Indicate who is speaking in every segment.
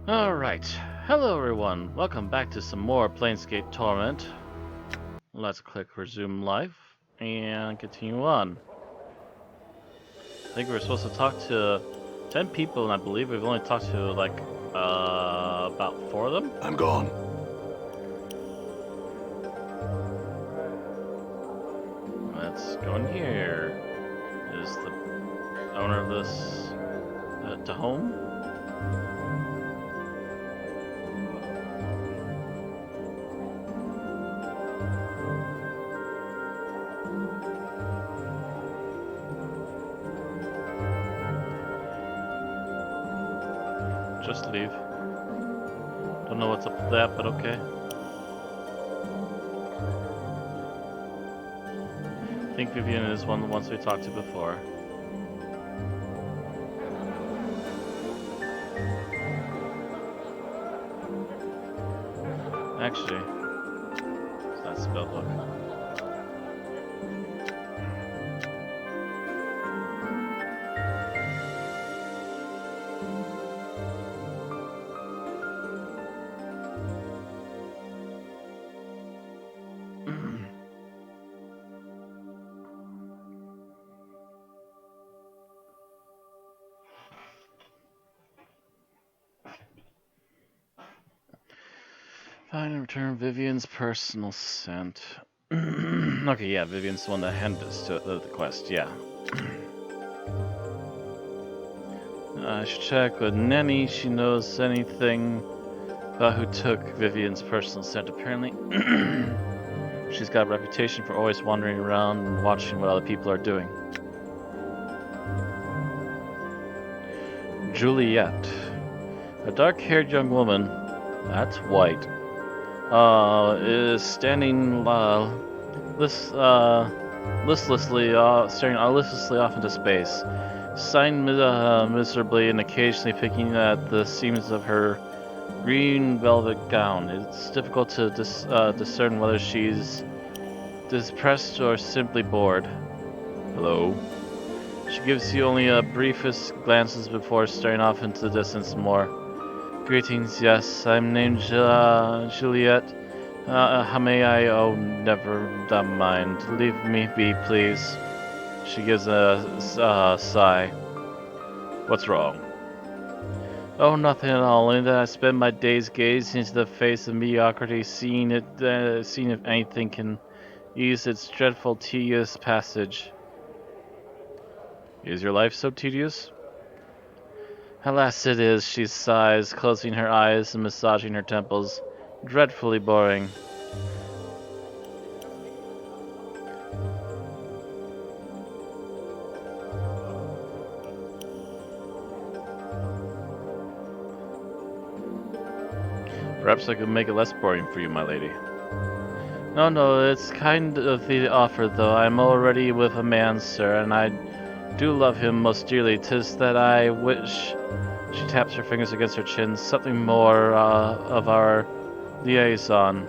Speaker 1: Alright, hello everyone, welcome back to some more Planescape Torment. Let's click resume live and continue on. I think we were supposed to talk to 10 people and I believe we've only talked to like about 4 of them.
Speaker 2: I'm gone.
Speaker 1: Let's go in here. Is the owner of this to home? Just leave. Don't know what's up with that, but okay. I think Vivian is one of the ones we talked to before. Actually, it's not spell book. Find and return Vivian's personal scent. Okay, yeah, Vivian's the one that handed us to the quest, yeah. I should check with Nenny. She knows anything about who took Vivian's personal scent. Apparently, she's got a reputation for always wandering around and watching what other people are doing. Juliet. A dark-haired young woman, that's white, is standing listlessly off into space, sighing miserably and occasionally picking at the seams of her green velvet gown. It's difficult to discern whether she's depressed or simply bored. Hello. She gives you only a briefest glances before staring off into the distance more. Greetings, yes, I'm named Juliet. How may I? Oh, never mind. Leave me be, please. She gives a sigh. What's wrong? Oh, nothing at all. Only that I spend my days gazing into the face of mediocrity, seeing if anything can ease its dreadful, tedious passage. Is your life so tedious? Alas, it is, she sighs, closing her eyes and massaging her temples. Dreadfully boring. Perhaps I could make it less boring for you, my lady. No, it's kind of the offer, though. I'm already with a man, sir, and I do love him most dearly. 'Tis that I wish... She taps her fingers against her chin. Something more of our liaison.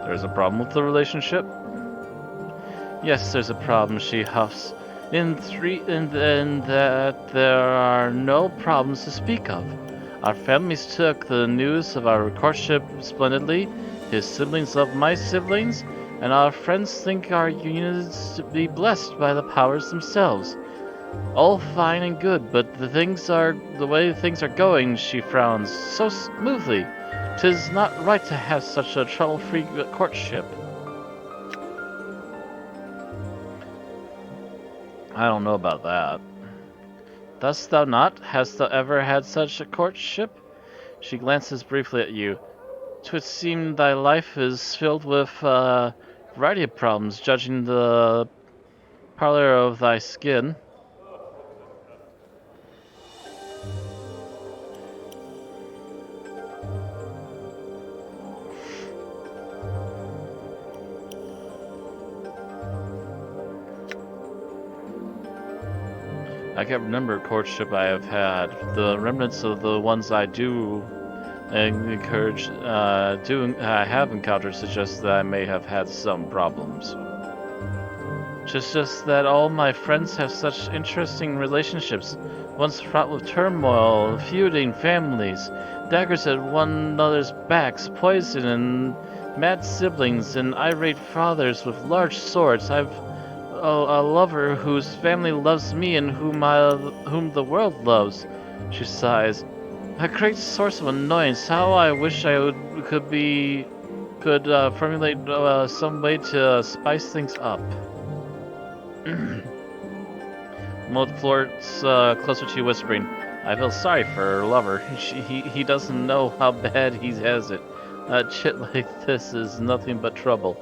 Speaker 1: There's a problem with the relationship? Yes, there's a problem, she huffs. In that there are no problems to speak of. Our families took the news of our courtship splendidly. His siblings love my siblings, and our friends think our union is to be blessed by the powers themselves. All fine and good, but the way things are going, she frowns, so smoothly. 'Tis not right to have such a trouble-free courtship. I don't know about that. Dost thou not? Hast thou ever had such a courtship? She glances briefly at you. 'Twould seem thy life is filled with a variety of problems, judging the pallor of thy skin. I can't remember a courtship I have had. The remnants of the ones I have encountered suggest that I may have had some problems. Just that all my friends have such interesting relationships, once fraught with turmoil, feuding families, daggers at one another's backs, poison and mad siblings, and irate fathers with large swords. I've a lover whose family loves me and whom the world loves. She sighs. A great source of annoyance. How I wish could formulate some way to spice things up. Mold flirts closer to you, whispering, I feel sorry for her lover. He doesn't know how bad he has it. A chit like this is nothing but trouble.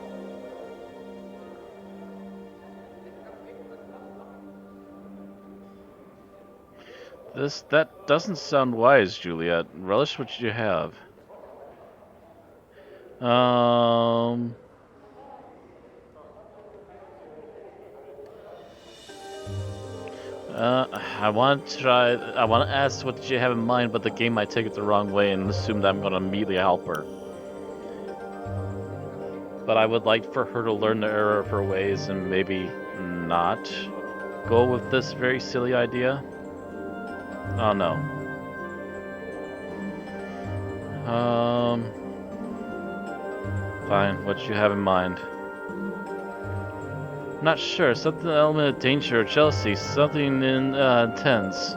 Speaker 1: That doesn't sound wise, Juliet. Relish what you have. Um, I want to try. I want to ask what you have in mind, but the game might take it the wrong way and assume that I'm gonna immediately help her. But I would like for her to learn the error of her ways and maybe not go with this very silly idea. Oh no. Um, fine. What you have in mind? Not sure. Something element of danger or jealousy. Something intense.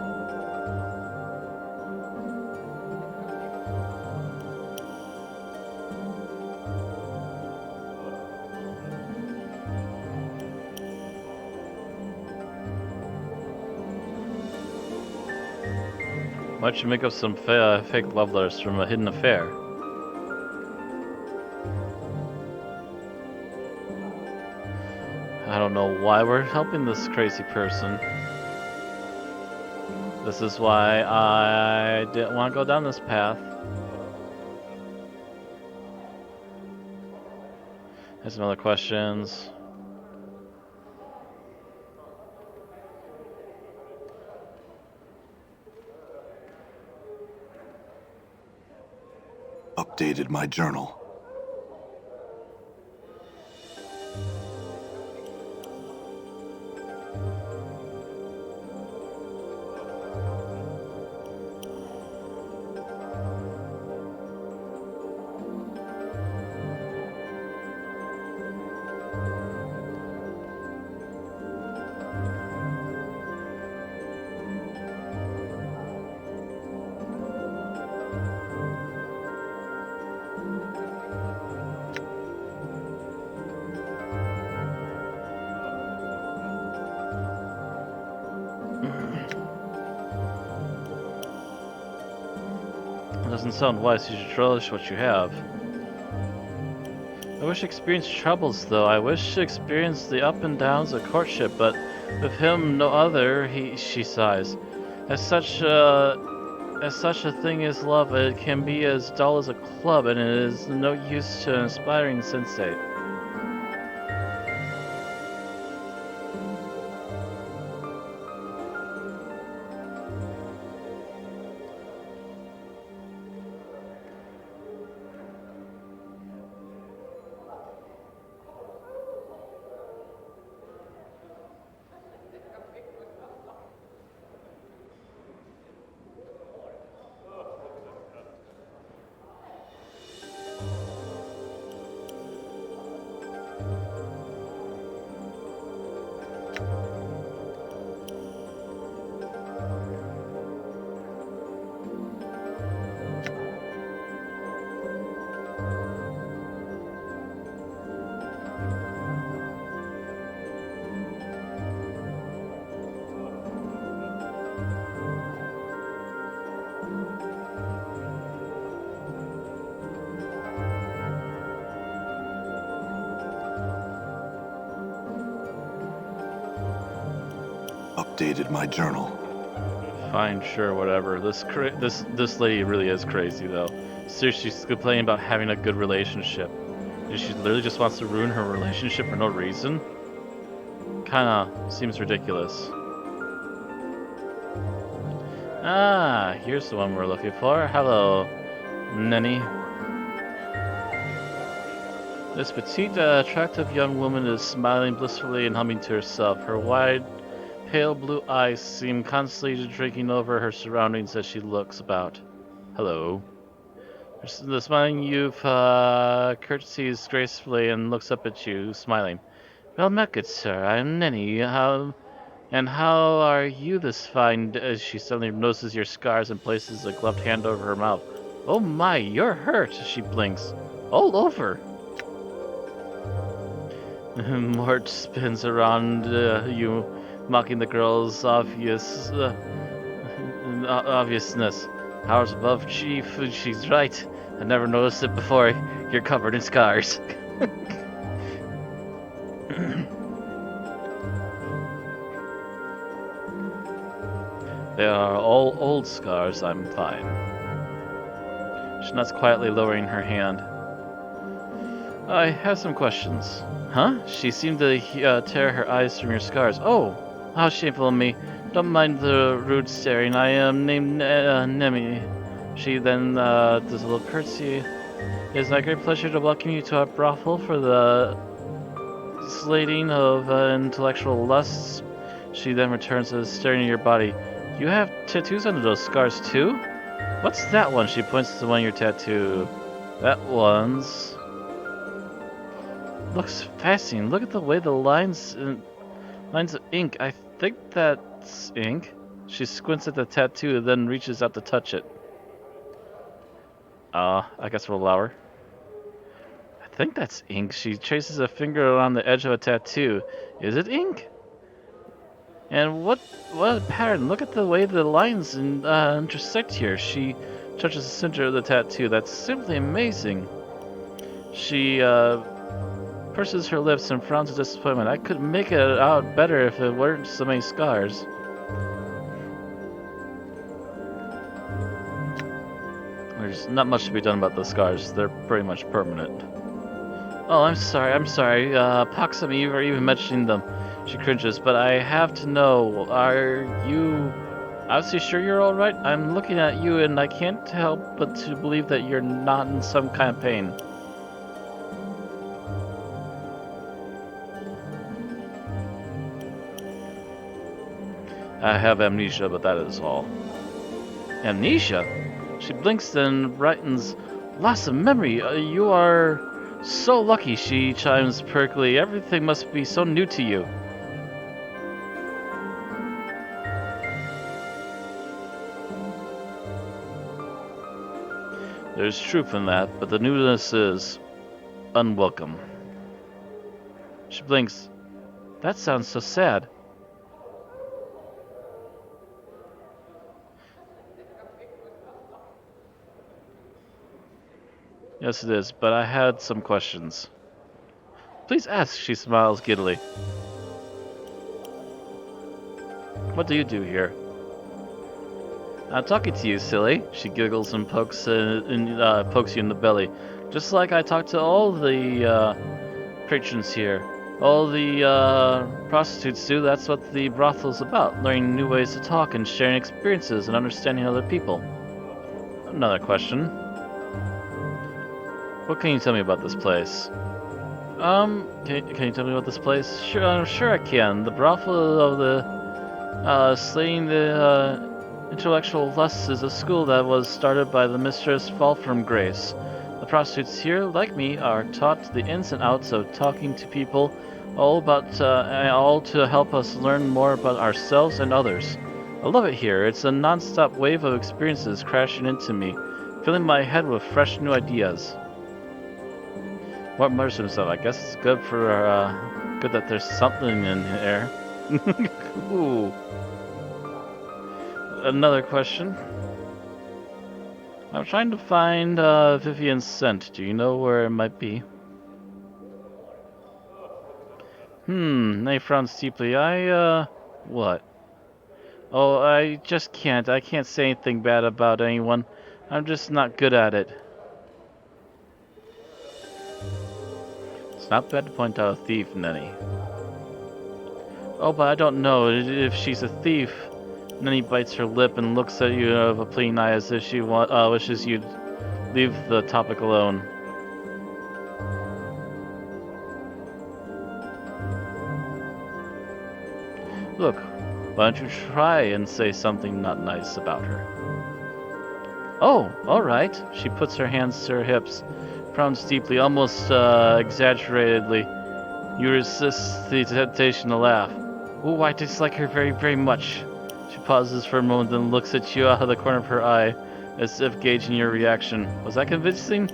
Speaker 1: Why don't you make up some fake love letters from a hidden affair? I don't know why we're helping this crazy person. This is why I didn't want to go down this path. There's some other questions.
Speaker 2: Updated my journal.
Speaker 1: It doesn't sound wise. You should relish what you have. I wish I experienced troubles, though. I wish to experience the up and downs of courtship, but with him no other. She sighs. As such a thing as love, it can be as dull as a club, and it is no use to an aspiring sensate.
Speaker 2: Updated my journal.
Speaker 1: Fine, sure, whatever. This lady really is crazy, though. Seriously, she's complaining about having a good relationship. She literally just wants to ruin her relationship for no reason. Kinda seems ridiculous. Ah, here's the one we're looking for. Hello, Nenny. This petite, attractive young woman is smiling blissfully and humming to herself. Her wide, pale blue eyes seem constantly drinking over her surroundings as she looks about. Hello. The smiling youth curtsies gracefully and looks up at you, smiling. Well met, good sir. I am Nenny. How are you this fine? As she suddenly notices your scars and places a gloved hand over her mouth. Oh my, you're hurt. She blinks. All over. Mort spins around you, mocking the girl's obviousness. Powers above, chief. She's right. I never noticed it before. You're covered in scars. They are all old scars. I'm fine. She nods quietly, lowering her hand. I have some questions. Huh? She seemed to tear her eyes from your scars. Oh, how shameful of me. Don't mind the rude staring. I am named Nemi. She then does a little curtsy. It is my great pleasure to welcome you to our brothel for the slating of intellectual lusts. She then returns to staring at your body. You have tattoos under those scars too? What's that one? She points to one of your tattoo. That one's... looks fascinating. Look at the way the lines of ink. I think that's ink. She squints at the tattoo, then reaches out to touch it. I guess we'll allow her. I think that's ink. She traces a finger around the edge of a tattoo. Is it ink? And what a pattern. Look at the way the lines intersect here. She touches the center of the tattoo. That's simply amazing. She purses her lips and frowns with disappointment. I could make it out better if it weren't so many scars. There's not much to be done about the scars. They're pretty much permanent. Oh, I'm sorry. Pox on me for even mentioning them. She cringes, but I have to know, are you obviously sure you're alright? I'm looking at you and I can't help but to believe that you're not in some kind of pain. I have amnesia, but that is all. Amnesia? She blinks then brightens. Loss of memory. You are so lucky, she chimes perkily. Everything must be so new to you. There's truth in that, but the newness is unwelcome. She blinks. That sounds so sad. Yes, it is, but I had some questions. Please ask, she smiles giddily. What do you do here? I'm talking to you, silly. She giggles and pokes you in the belly. Just like I talk to all the patrons here. All the prostitutes do. That's what the brothel's about. Learning new ways to talk and sharing experiences and understanding other people. Another question. What can you tell me about this place? Can you tell me about this place? Sure, I'm sure I can. The brothel of the slaying the intellectual lusts is a school that was started by the mistress Fall from Grace. The prostitutes here, like me, are taught the ins and outs of talking to people, all to help us learn more about ourselves and others. I love it here. It's a non-stop wave of experiences crashing into me, filling my head with fresh new ideas. What mutters to himself? I guess it's good for good that there's something in here. Ooh. Another question. I'm trying to find Vivian's scent. Do you know where it might be? Nay frowns deeply. What? Oh, I just can't. I can't say anything bad about anyone. I'm just not good at it. It's not bad to point out a thief, Nenny. Oh, but I don't know if she's a thief. Nenny bites her lip and looks at you with a pleading eye as if she wishes you'd leave the topic alone. Look, why don't you try and say something not nice about her? Oh, alright. She puts her hands to her hips, frowns deeply, almost exaggeratedly. You resist the temptation to laugh. Oh, I dislike her very, very much. She pauses for a moment, then looks at you out of the corner of her eye, as if gauging your reaction. Was that convincing?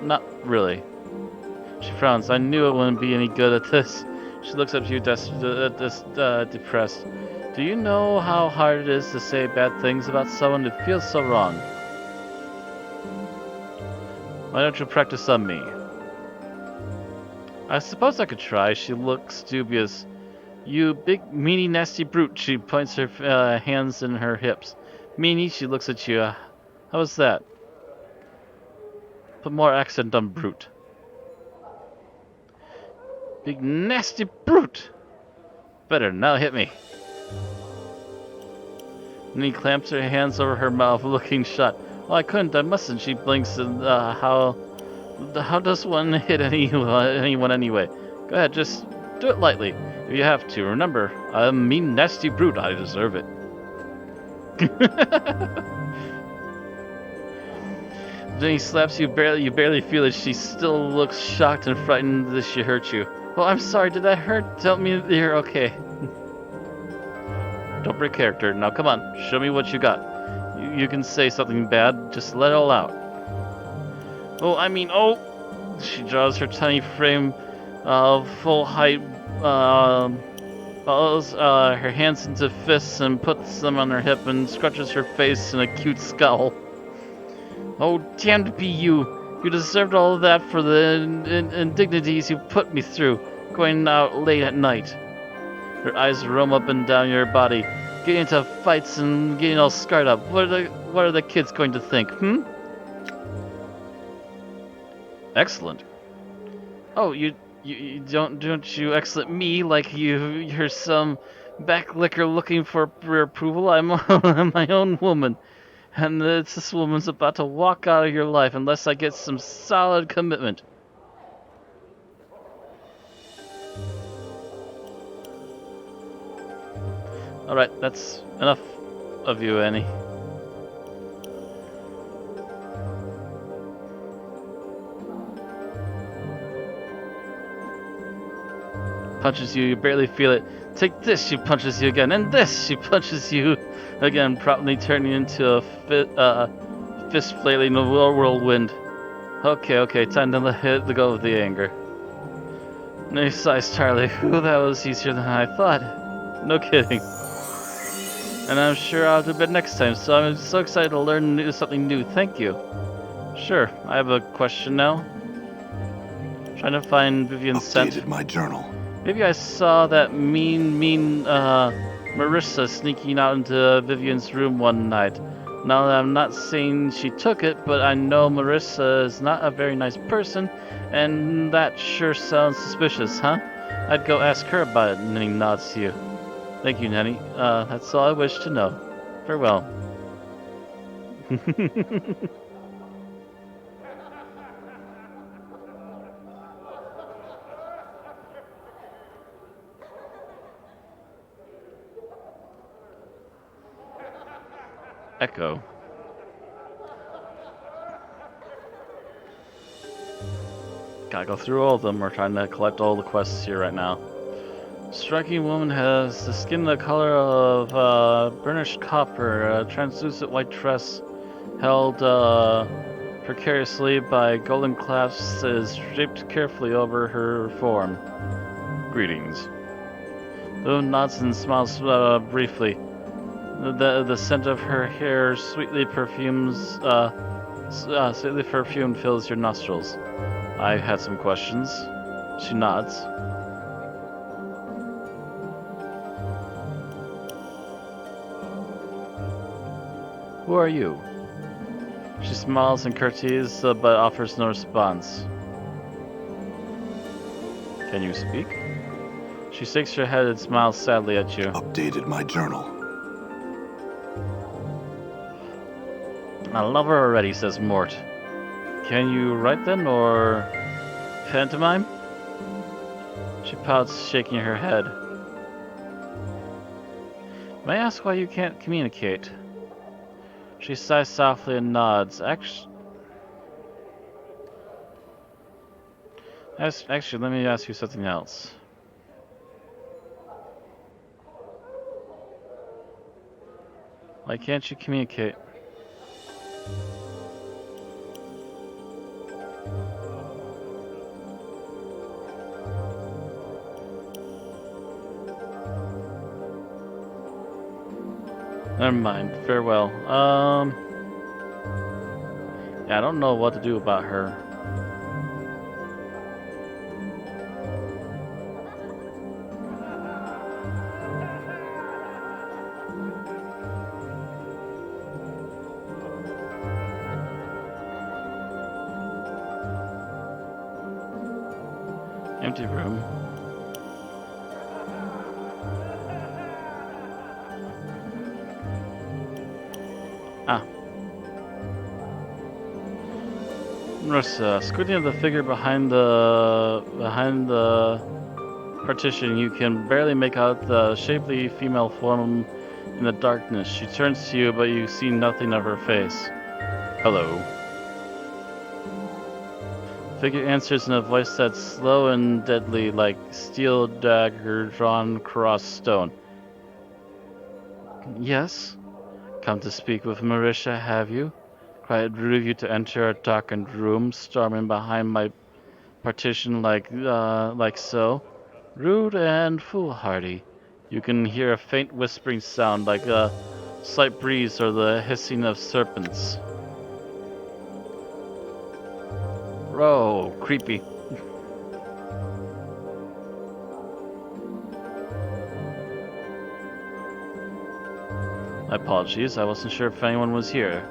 Speaker 1: Not really. She frowns. I knew it wouldn't be any good at this. She looks up to you depressed. Do you know how hard it is to say bad things about someone? It feels so wrong. Why don't you practice on me? I suppose I could try. She looks dubious. You big, meanie, nasty brute. She points her hands in her hips. Meanie, she looks at you. How was that? Put more accent on brute. Big, nasty brute. Better, now hit me. And he clamps her hands over her mouth, looking shut. Well, I couldn't, I mustn't. She blinks. And how does one hit anyone anyway? Go ahead, just do it lightly, if you have to. Remember, I'm a mean, nasty brute. I deserve it. Then he slaps you barely. You barely feel it. She still looks shocked and frightened that she hurt you. Well, I'm sorry. Did that hurt? Tell me you're okay. Don't break character. Now, come on. Show me what you got. You can say something bad. Just let it all out. Oh, I mean, oh! She draws her tiny frame of full height, follows her hands into fists and puts them on her hip and scrunches her face in a cute scowl. Oh, damned be you! You deserved all of that for the indignities you put me through, going out late at night. Her eyes roam up and down your body, getting into fights and getting all scarred up. What are the kids going to think, Excellent. Oh, you don't you excellent me like you're some backlicker looking for approval. I'm my own woman. And this woman's about to walk out of your life unless I get some solid commitment. Alright, that's enough of you, Annie. Punches you, you barely feel it. Take this, she punches you again, and this, she punches you again, promptly turning into a fist flailing whirlwind. Okay, time to let go of the anger. Nice size, Charlie. Ooh, that was easier than I thought. No kidding. And I'm sure I'll do better next time, so I'm so excited to learn something new. Thank you. Sure, I have a question now. Trying to find Vivian's scent.
Speaker 2: Updated my journal.
Speaker 1: Maybe I saw that mean Marissa sneaking out into Vivian's room one night. Now, I'm not saying she took it, but I know Marissa is not a very nice person, and that sure sounds suspicious, huh? I'd go ask her about it, and he nods to you. Thank you, Nanny. That's all I wish to know. Farewell. Echo. Gotta go through all of them. We're trying to collect all the quests here right now. Striking woman has the skin the color of burnished copper, a translucent white dress held precariously by golden clasps is draped carefully over her form. Greetings. The woman nods and smiles briefly. The scent of her hair sweetly perfumed fills your nostrils. I had some questions. She nods. Who are you? She smiles and curtsies, but offers no response. Can you speak? She shakes her head and smiles sadly at you.
Speaker 2: Updated my journal.
Speaker 1: I love her already, says Mort. Can you write then, or Pantomime? She pouts, shaking her head. May I ask why you can't communicate? She sighs softly and nods. Actually, let me ask you something else. Why can't you communicate? Never mind. Farewell. Yeah, I don't know what to do about her. Empty room. Ah. Marissa, squinting at the figure behind the partition, you can barely make out the shapely female form in the darkness. She turns to you, but you see nothing of her face. Hello. Figure answers in a voice that's slow and deadly, like steel dagger drawn across stone. Yes? Come to speak with Marisha, have you? Cried rude of you to enter a darkened room, storming behind my partition like so. Rude and foolhardy. You can hear a faint whispering sound like a slight breeze or the hissing of serpents. Bro, creepy. My apologies, I wasn't sure if anyone was here.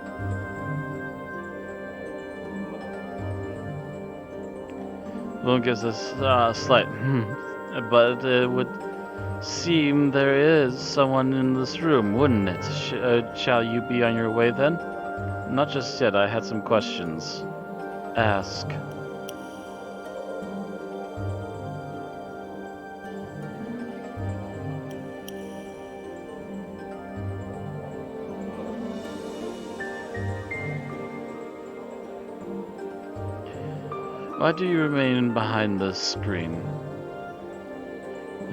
Speaker 1: Moon gives us a slight but it would seem there is someone in this room, wouldn't it? Shall you be on your way then? Not just yet, I had some questions. Ask. Why do you remain behind this screen?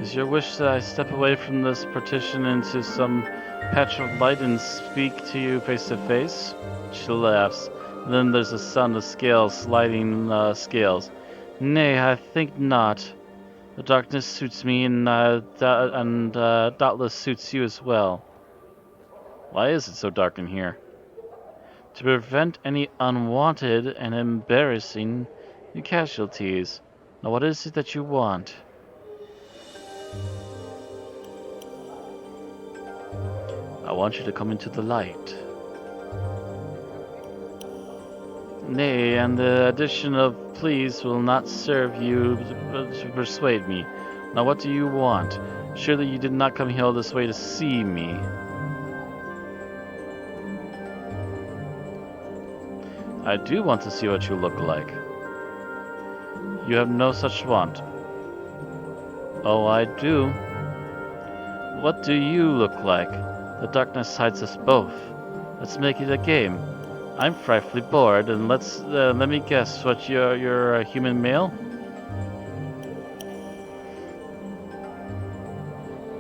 Speaker 1: Is your wish that I step away from this partition into some patch of light and speak to you face to face? She laughs. Then there's a sound of scales sliding scales. Nay, I think not. The darkness suits me and doubtless suits you as well. Why is it so dark in here? To prevent any unwanted and embarrassing casualties. Now what is it that you want? I want you to come into the light. Nay, and the addition of please will not serve you to persuade me. Now what do you want? Surely you did not come here all this way to see me. I do want to see what you look like. You have no such want. Oh, I do. What do you look like? The darkness hides us both. Let's make it a game. I'm frightfully bored, and let me guess. What you're a human male?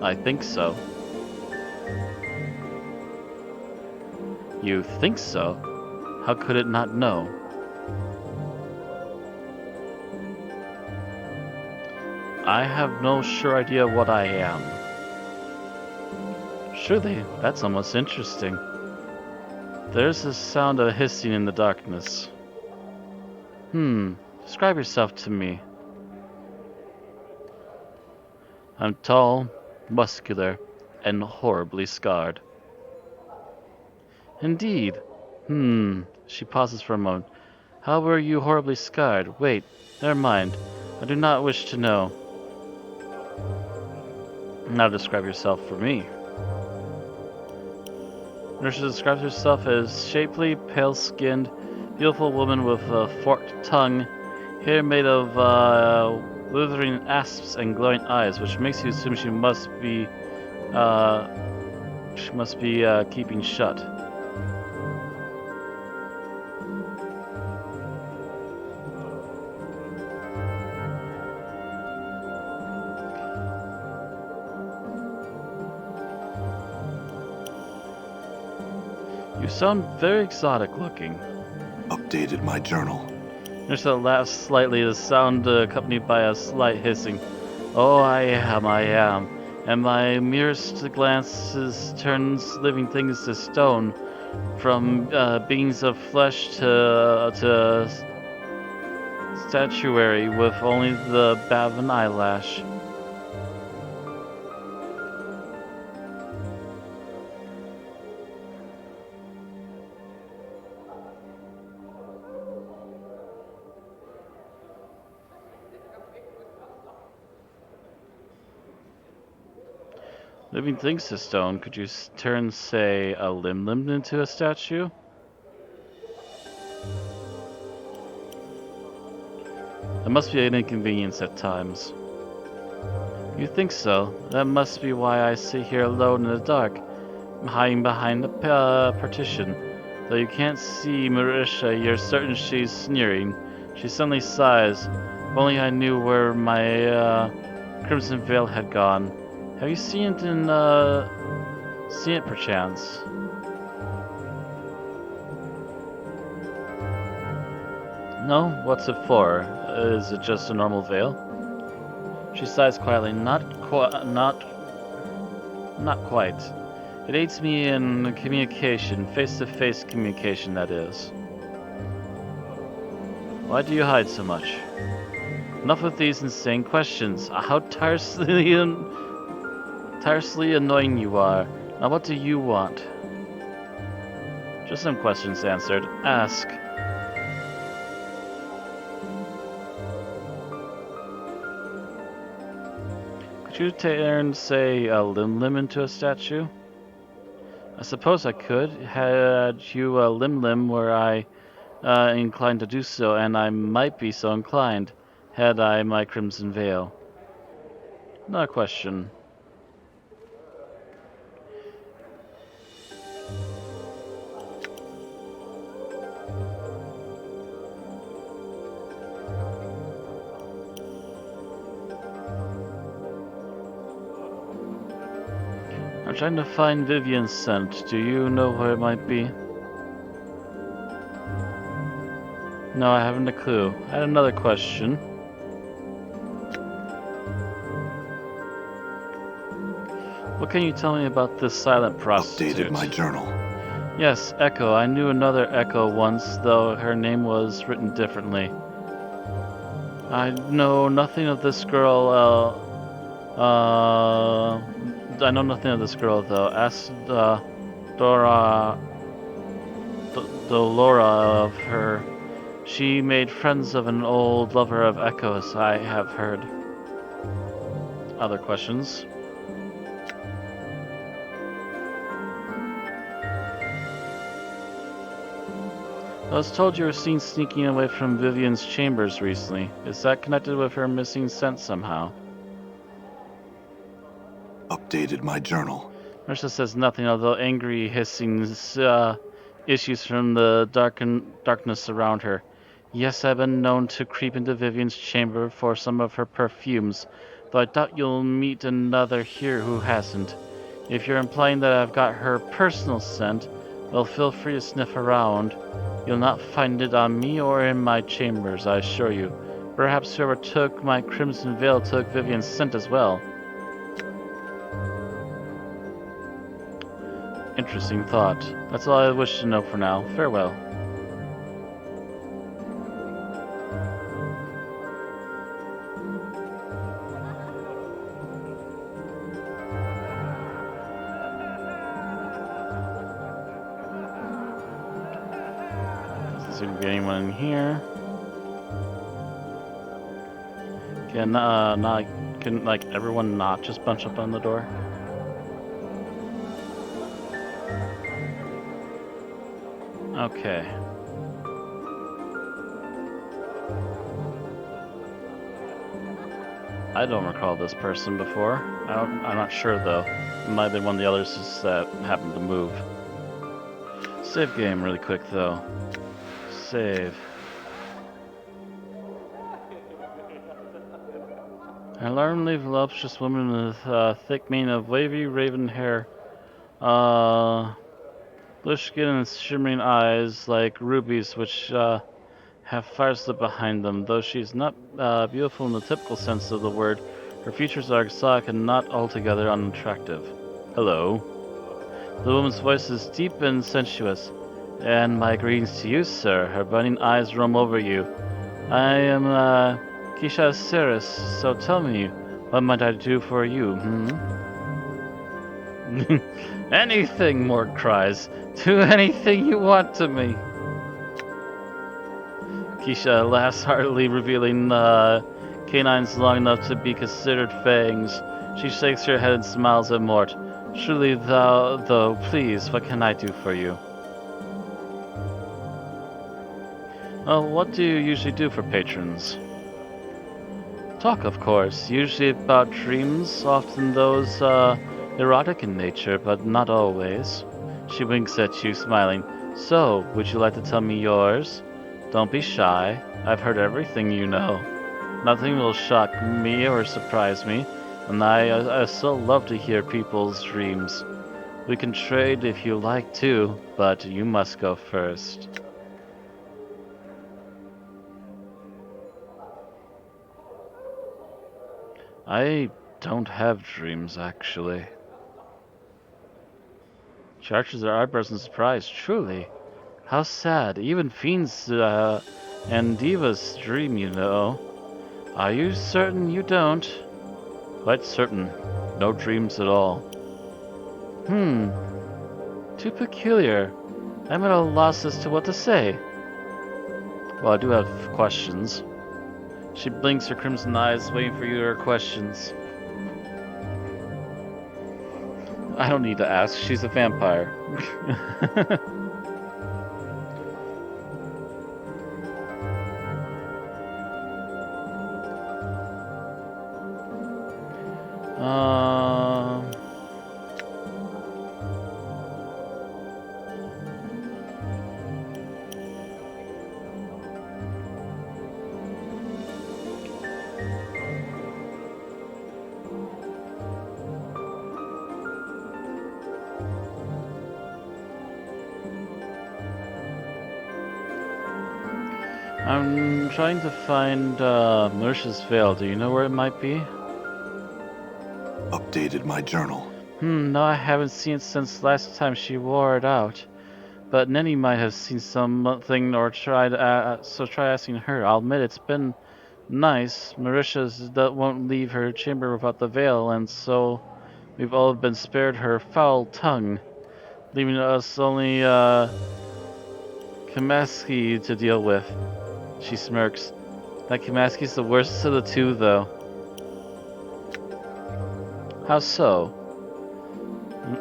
Speaker 1: I think so. You think so? How could it not know? I have no sure idea what I am. Surely, that's almost interesting. There's a sound of hissing in the darkness. Describe yourself to me. I'm tall, muscular, and horribly scarred. Indeed. She pauses for a moment. How were you horribly scarred? Wait, never mind. I do not wish to know. Now describe yourself for me. Nurse describes herself as shapely, pale-skinned, beautiful woman with a forked tongue Hair made of withering asps and glowing eyes, which makes you assume she must be keeping shut. You sound very exotic looking.
Speaker 2: Updated my journal.
Speaker 1: Nursa laughs slightly, the sound accompanied by a slight hissing. Oh, I am. And my merest glances turns living things to stone, from beings of flesh to statuary with only the bat of an eyelash. Living things to stone, could you turn, say, a limb into a statue? That must be an inconvenience at times. You think so? That must be why I sit here alone in the dark, hiding behind the partition. Though you can't see Marisha, you're certain she's sneering. She suddenly sighs. If only I knew where my crimson veil had gone. Have you seen it perchance? No? What's it for? Is it just a normal veil? She sighs quietly. Not quite. It aids me in communication, face-to-face communication, that is. Why do you hide so much? Enough of these insane questions. How tirelessly annoying you are. Now what do you want? Just some questions answered. Ask. Could you turn, say, a limb into a statue? I suppose I could, had you a limb were I inclined to do so, and I might be so inclined, had I my crimson veil. Not a question. I'm trying to find Vivian's scent. Do you know where it might be? No, I haven't a clue. I had another question. What can you tell me about this silent prostitute?
Speaker 2: Updated my journal.
Speaker 1: Yes, Echo. I knew another Echo once, though her name was written differently. I know nothing of this girl, I know nothing of this girl, though. Ask, Dora... Dolora of her. She made friends of an old lover of Echoes, I have heard. Other questions? I was told you were seen sneaking away from Vivian's chambers recently. Is that connected with her missing scent somehow?
Speaker 2: Updated my journal.
Speaker 1: Marcia says nothing, although angry hissings issues from the darkness around her. Yes, I've been known to creep into Vivian's chamber for some of her perfumes, though I doubt you'll meet another here who hasn't. If you're implying that I've got her personal scent, well, feel free to sniff around. You'll not find it on me or in my chambers, I assure you. Perhaps whoever took my crimson veil took Vivian's scent as well. Interesting thought. That's all I wish to know for now. Farewell. Doesn't seem to be anyone in here. Can like everyone not just bunch up on the door? Okay. I don't recall this person before. I'm not sure though. It might have been one of the others just that happened to move. Save game really quick though. Save. An alarmingly voluptuous woman with a thick mane of wavy raven hair. Blue skin and shimmering eyes like rubies which have fires lit behind them. Though she's not beautiful in the typical sense of the word, her features are exotic and not altogether unattractive. Hello. The woman's voice is deep and sensuous. And my greetings to you, sir. Her burning eyes roam over you. I am, Keisha Ceres, so tell me, what might I do for you, Anything, Mort cries. Do anything you want to me. Keisha laughs heartily, revealing canines long enough to be considered fangs. She shakes her head and smiles at Mort. Truly, though, please, what can I do for you? What do you usually do for patrons? Talk, of course, usually about dreams, often those erotic in nature, but not always. She winks at you, smiling. So, would you like to tell me yours? Don't be shy. I've heard everything you know. Nothing will shock me or surprise me, and I still love to hear people's dreams. We can trade if you like to, but you must go first. I don't have dreams, actually. She arches her eyebrows in surprise. Truly. How sad. Even fiends and divas dream, you know. Are you certain you don't? Quite certain. No dreams at all. Too peculiar. I'm at a loss as to what to say. Well, I do have questions. She blinks her crimson eyes, waiting for your questions. I don't need to ask. She's a vampire. Um... I'm trying to find Marisha's veil. Do you know where it might be?
Speaker 2: Updated my journal.
Speaker 1: No, I haven't seen it since last time she wore it out. But Nenny might have seen something or tried, so try asking her. I'll admit it's been nice. Marisha won't leave her chamber without the veil, and so we've all been spared her foul tongue, leaving us only Kamaski to deal with. She smirks. That Kamaski's the worst of the two, though. How so?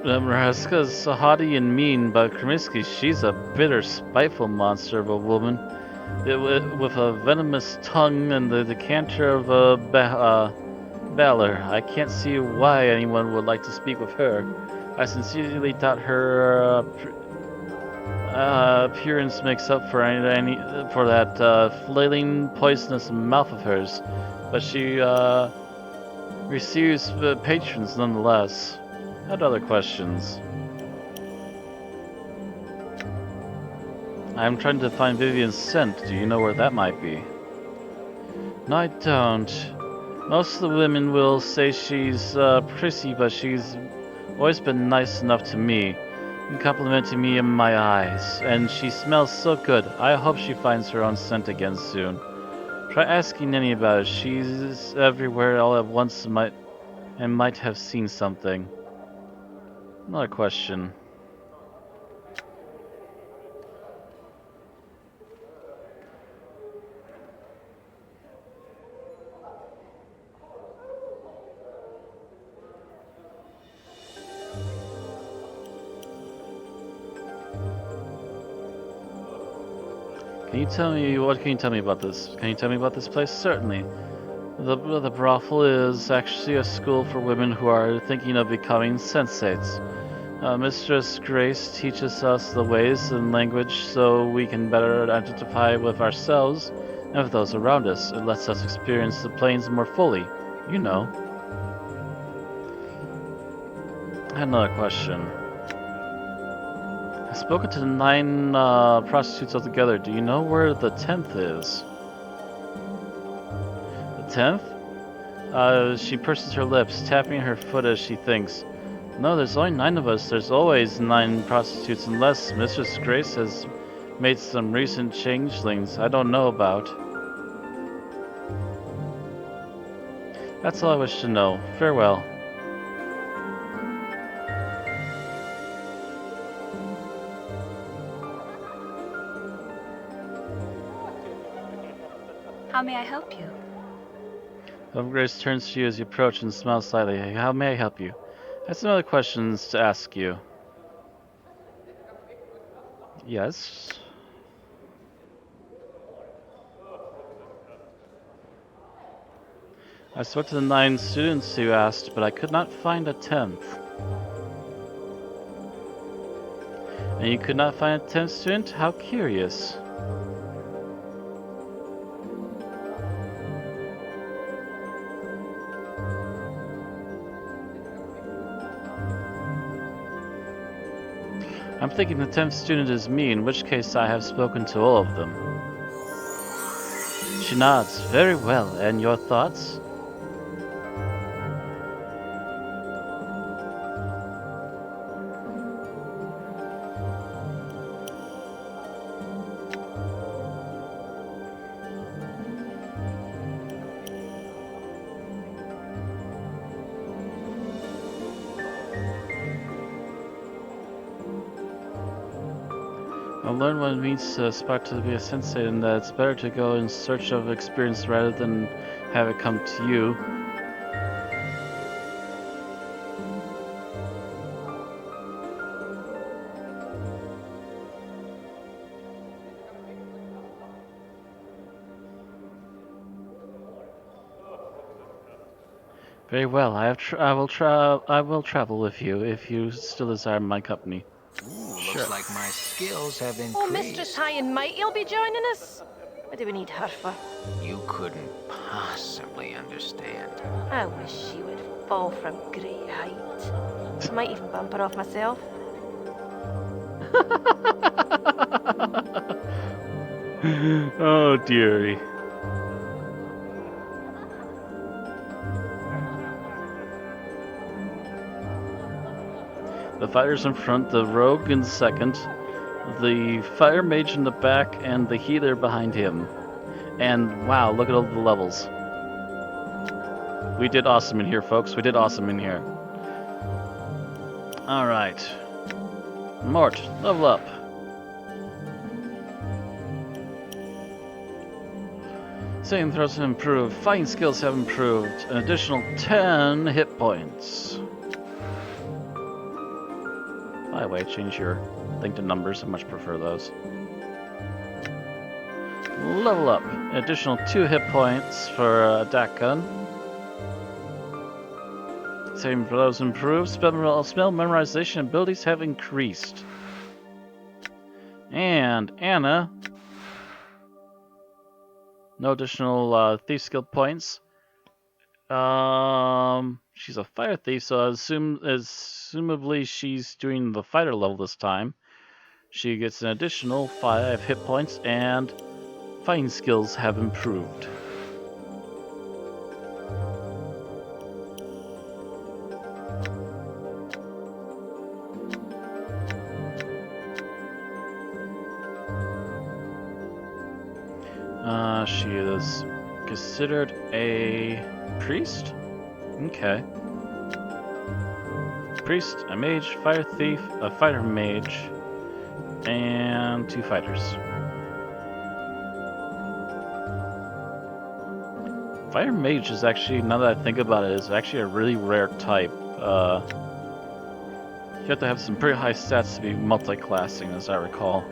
Speaker 1: Maraska's haughty and mean, but Krimiski, she's a bitter, spiteful monster of a woman, with a venomous tongue and the decanter of a valor. I can't see why anyone would like to speak with her. I sincerely doubt her appearance makes up for for that flailing, poisonous mouth of hers, but she receives patrons nonetheless. Had other questions. I'm trying to find Vivian's scent. Do you know where that might be? No, I don't. Most of the women will say she's prissy, but she's always been nice enough to me, and complimenting me in my eyes. And she smells so good. I hope she finds her own scent again soon. Try asking Nenny about it. She's everywhere all at once and might have seen something. Another question. What can you tell me about this? Can you tell me about this place? Certainly. The brothel is actually a school for women who are thinking of becoming sensates. Mistress Grace teaches us the ways and language so we can better identify with ourselves and with those around us. It lets us experience the planes more fully. You know. I had another question. I've spoken to 9 prostitutes altogether. Do you know where the 10th is? The 10th? She purses her lips, tapping her foot as she thinks. No, there's only 9 of us. There's always 9 prostitutes unless Mistress Grace has made some recent changelings I don't know about. That's all I wish to know. Farewell.
Speaker 3: How may I help you?
Speaker 1: Grace turns to you as you approach and smiles slightly. How may I help you? I have some other questions to ask you. Yes? I spoke to the 9 students you asked, but I could not find a 10th. And you could not find a 10th student? How curious. I'm thinking the 10th student is me, in which case I have spoken to all of them. She nods. Very well. And your thoughts? I've learned what it means to aspire to be a sensei, and that it's better to go in search of experience rather than have it come to you. Very well. I will travel with you if you still desire my company.
Speaker 4: Ooh,
Speaker 1: Sure.
Speaker 4: looks like my skills have increased.
Speaker 5: Oh, Mistress High and Mighty will be joining us. What do we need her for?
Speaker 4: You couldn't possibly understand.
Speaker 5: I wish she would fall from great height. I might even bump her off myself.
Speaker 1: Oh dearie. The fighters in front, the rogue in second, the fire mage in the back, and the healer behind him. And wow, look at all the levels. We did awesome in here, folks. We did awesome in here. Alright. Mort, level up. Saving throws have improved. Fighting skills have improved. An additional 10 hit points. By the way, change your thing to numbers. I much prefer those. Level up. An additional 2 hit points for attack gun. Saving throws improved. Spell memorization abilities have increased. And Anna. No additional thief skill points. She's a fire thief, so assumably she's doing the fighter level this time. She gets an additional 5 hit points, and fighting skills have improved. She is considered a priest? Okay. Priest, a mage, fire thief, a fighter mage, and 2 fighters. Fire mage is actually, now that I think about it, is actually a really rare type. You have to have some pretty high stats to be multi-classing, as I recall.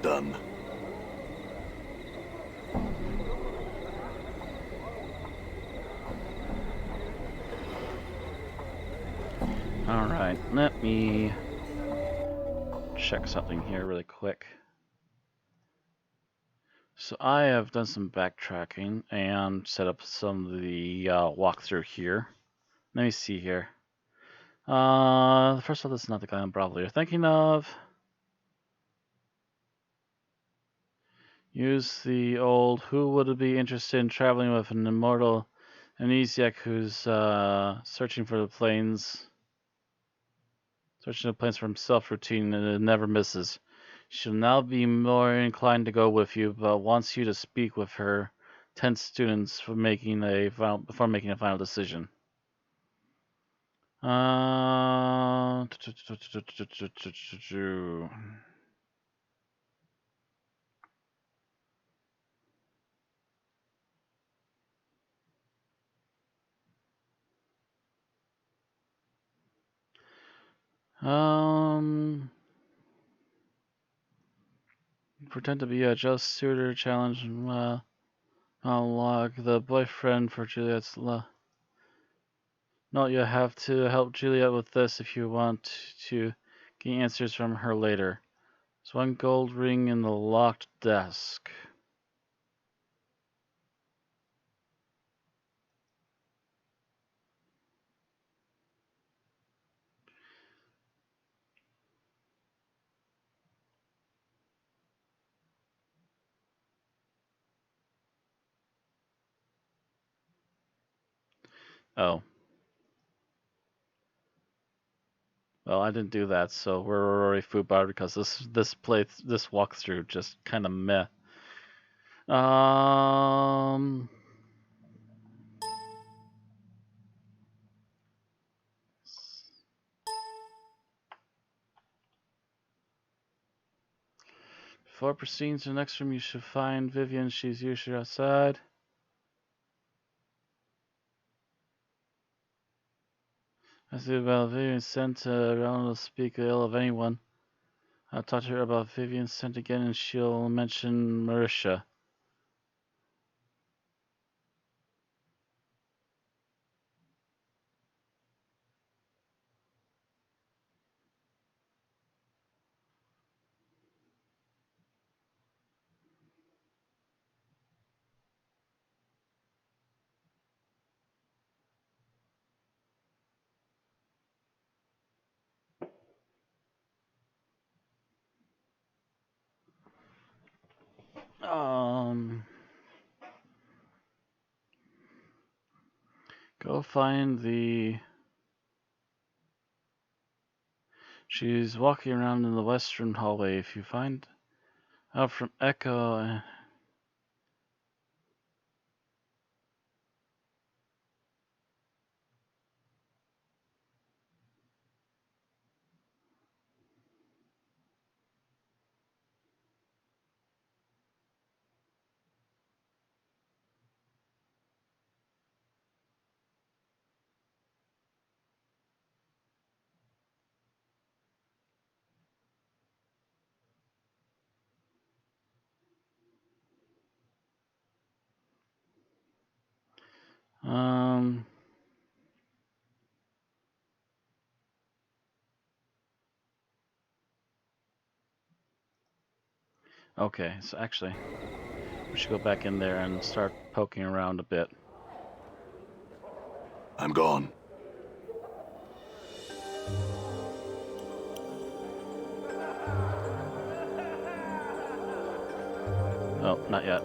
Speaker 2: Done.
Speaker 1: Alright, let me check something here really quick. So I have done some backtracking and set up some of the walkthrough here. Let me see here. First of all, this is not the guy in Brothel you're thinking of. Use the old, who would be interested in traveling with an immortal amnesiac who's searching the plains for himself routine and it never misses. She'll now be more inclined to go with you, but wants you to speak with her 10 students before making a final decision. Pretend to be a just suitor challenge monologue. The boyfriend for Juliet's No, you have to help Juliet with this if you want to get answers from her later. There's one gold ring in the locked desk. Oh. Well, I didn't do that, so we're already foobarred because this walkthrough just kind of meh. 4 proceeding to the next room. You should find Vivian. She's usually outside. I see about Vivian sent around to speak ill of anyone. I'll talk to her about Vivian sent again, and she'll mention Marisha. Go find the... She's walking around in the western hallway. If you find out from Echo... Okay, so actually, we should go back in there and start poking around a bit.
Speaker 2: I'm gone.
Speaker 1: Oh, not yet.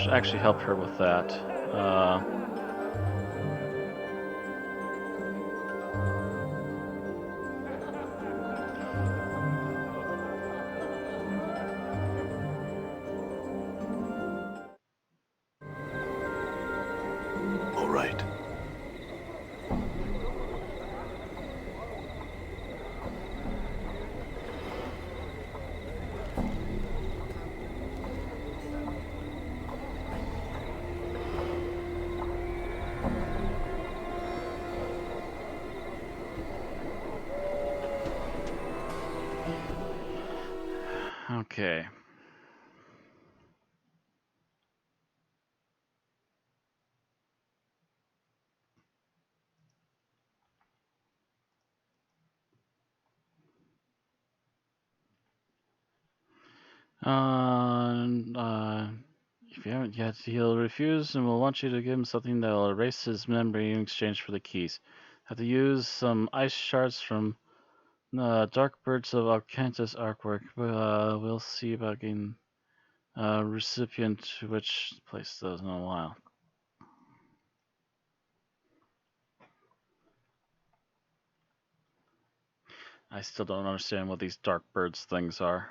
Speaker 1: Should actually help her with that.
Speaker 2: All right.
Speaker 1: Okay. If you haven't yet, he'll refuse and will want you to give him something that will erase his memory in exchange for the keys. Have to use some ice shards from Dark Birds of Alcantis artwork. We'll see about getting recipient to which place those in a while. I still don't understand what these Dark Birds things are.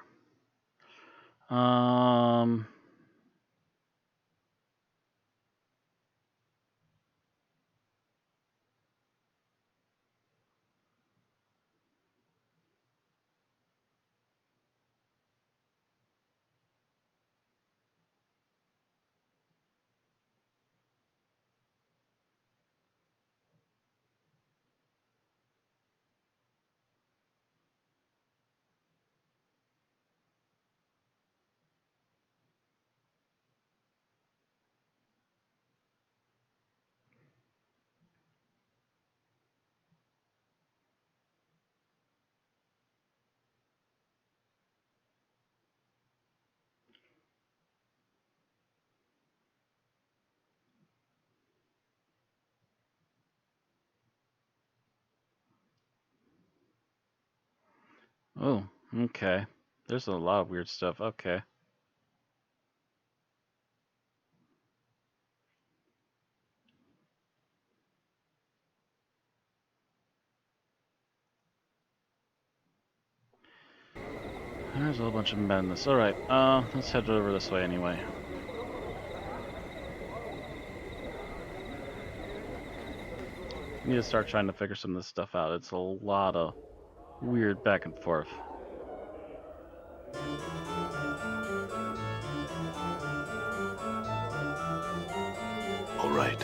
Speaker 1: Oh, okay. There's a lot of weird stuff. Okay. There's a whole bunch of madness. Alright, let's head over this way anyway. Need to start trying to figure some of this stuff out. It's a lot of weird back and forth.
Speaker 2: All right.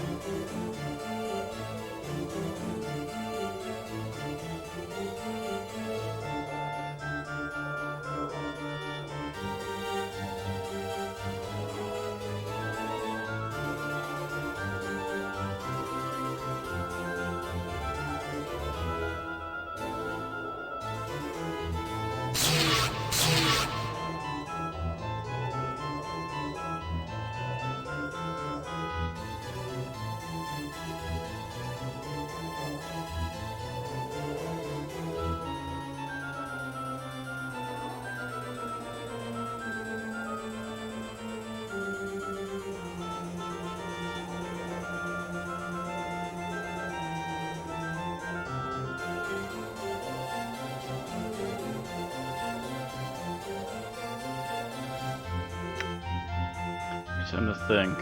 Speaker 1: Time to think.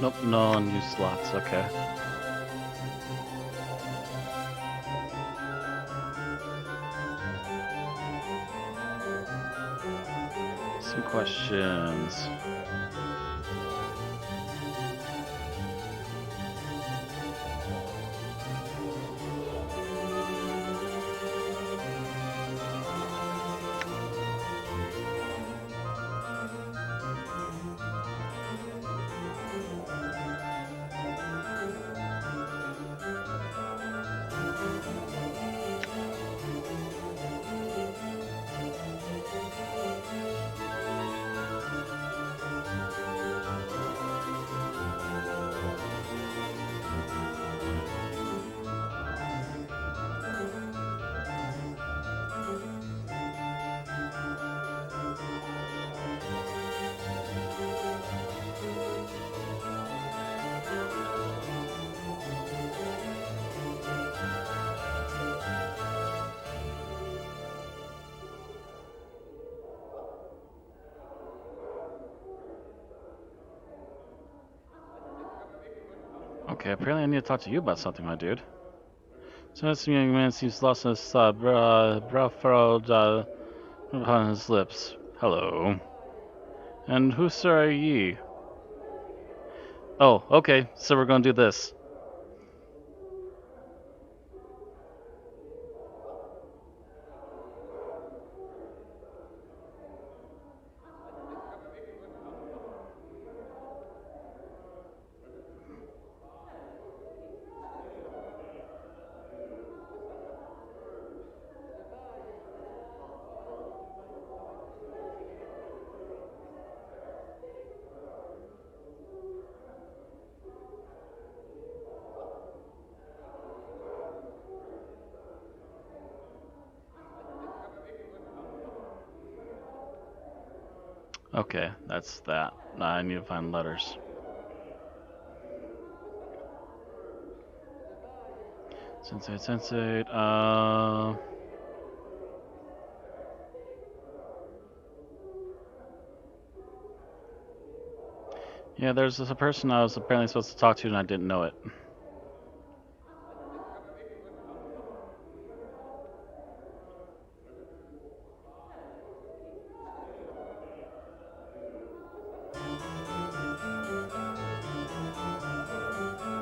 Speaker 1: Nope, no unused slots. Okay. Some questions. Okay, apparently I need to talk to you about something, my dude. So this young man seems lost in his thought, brow furrowed upon his lips. Hello. And who, sir, are ye? Oh, okay, so we're gonna do this. Okay, that's that. I need to find letters. Sensate. Yeah, there's a person I was apparently supposed to talk to and I didn't know it.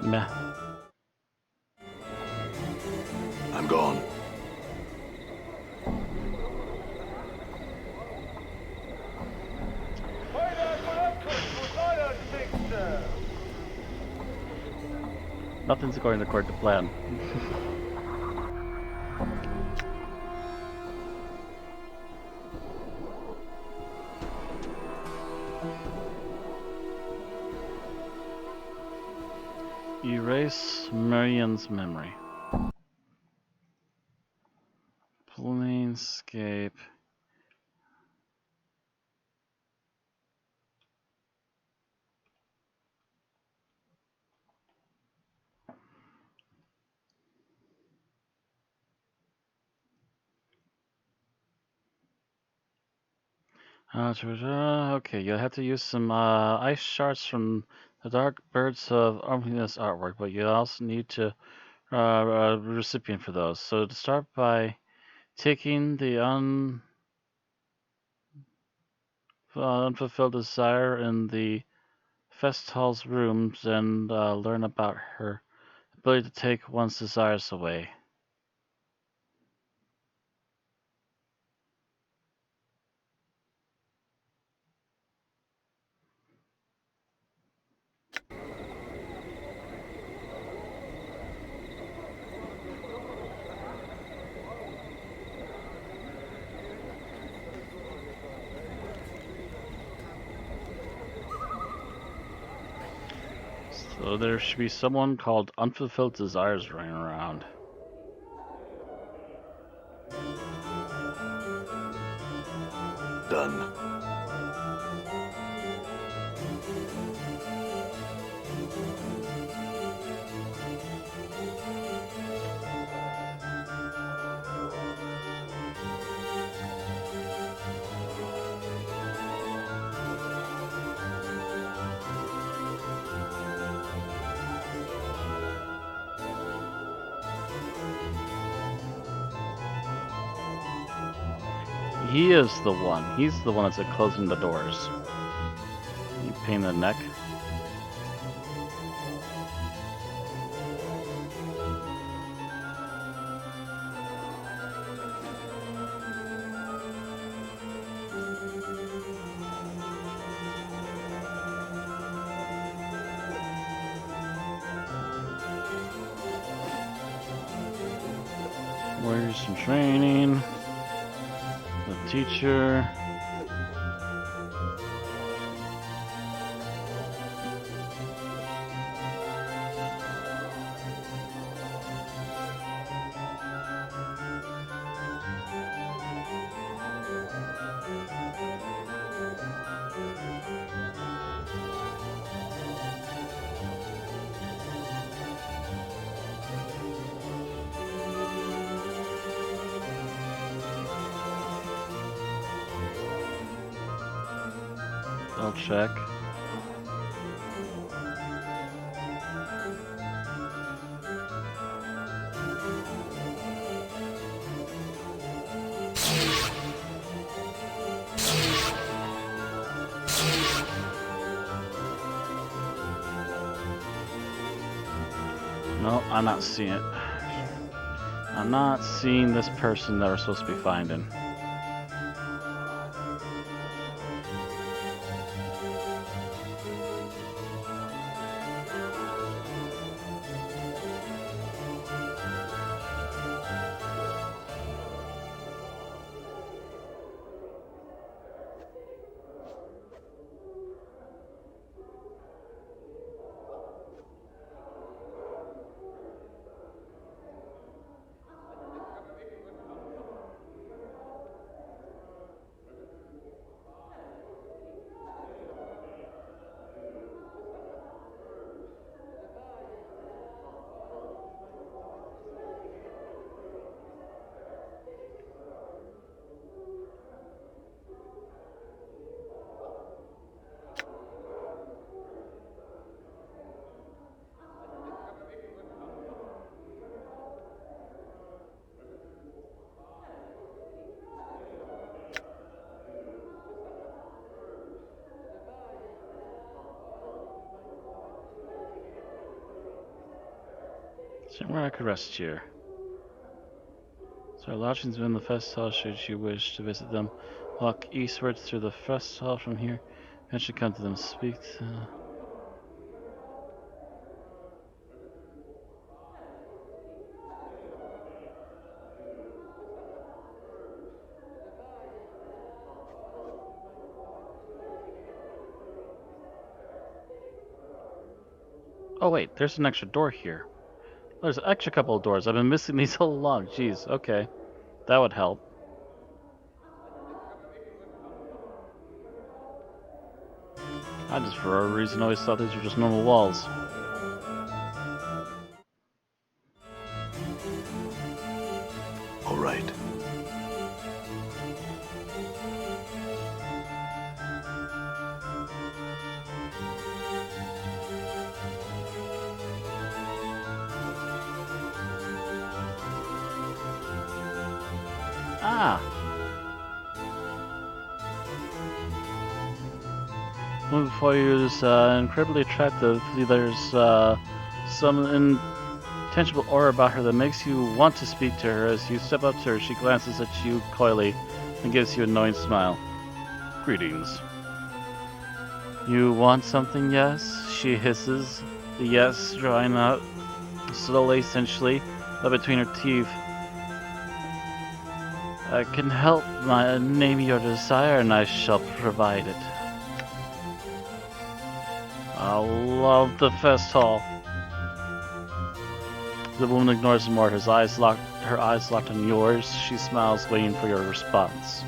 Speaker 1: Meh.
Speaker 2: I'm gone.
Speaker 1: Nothing's going according to plan. Erase Marian's memory. Planescape. Okay, you'll have to use some ice shards from the Dark Birds of Arminius artwork, but you also need to a recipient for those. So to start by taking the unfulfilled desire in the Festal's rooms and learn about her ability to take one's desires away. So there should be someone called Unfulfilled Desires running around.
Speaker 2: Done.
Speaker 1: He is the one. He's the one that's closing the doors. You pain in the neck. Warriors some training. The teacher. I'll check. No, I'm not seeing it. I'm not seeing this person that we're supposed to be finding. Somewhere I could rest here. So our lodgings within the fest hall should you wish to visit them. Walk eastwards through the fest hall from here. Eventually come to them. Speak to... Oh wait, there's an extra door here. There's an extra couple of doors. I've been missing these all along. Jeez, okay. That would help. I just, for a reason, always thought these were just normal walls.
Speaker 2: All right.
Speaker 1: Ah! The one before you is incredibly attractive. There's some intangible aura about her that makes you want to speak to her. As you step up to her, she glances at you coyly and gives you an annoying smile. Greetings. You want something, yes? She hisses, the yes drawing out slowly, essentially, but between her teeth. I can help name your desire and I shall provide it. I love the fest hall. The woman ignores him more, her eyes locked on yours. She smiles, waiting for your response.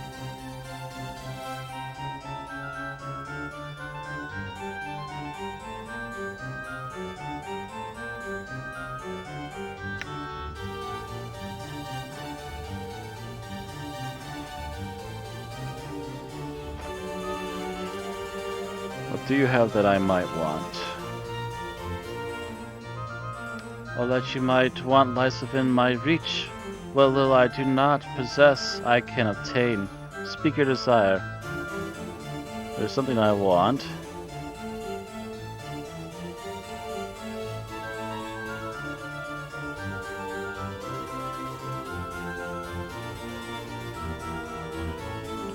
Speaker 1: What do you have that I might want? All that you might want lies within my reach. What little I do not possess, I can obtain. Speak your desire. There's something I want.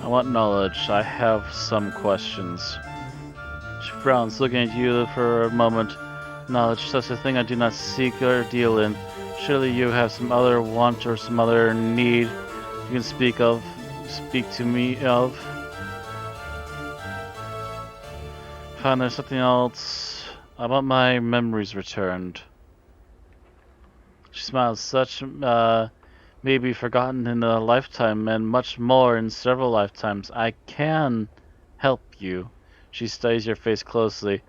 Speaker 1: I want knowledge. I have some questions. She frowns, looking at you for a moment. Knowledge, such a thing I do not seek or deal in. Surely you have some other want or some other need you can speak to me of. Fine, there's something else. I want my memories returned. She smiles, such may be forgotten in a lifetime and much more in several lifetimes. I can help you. She studies your face closely.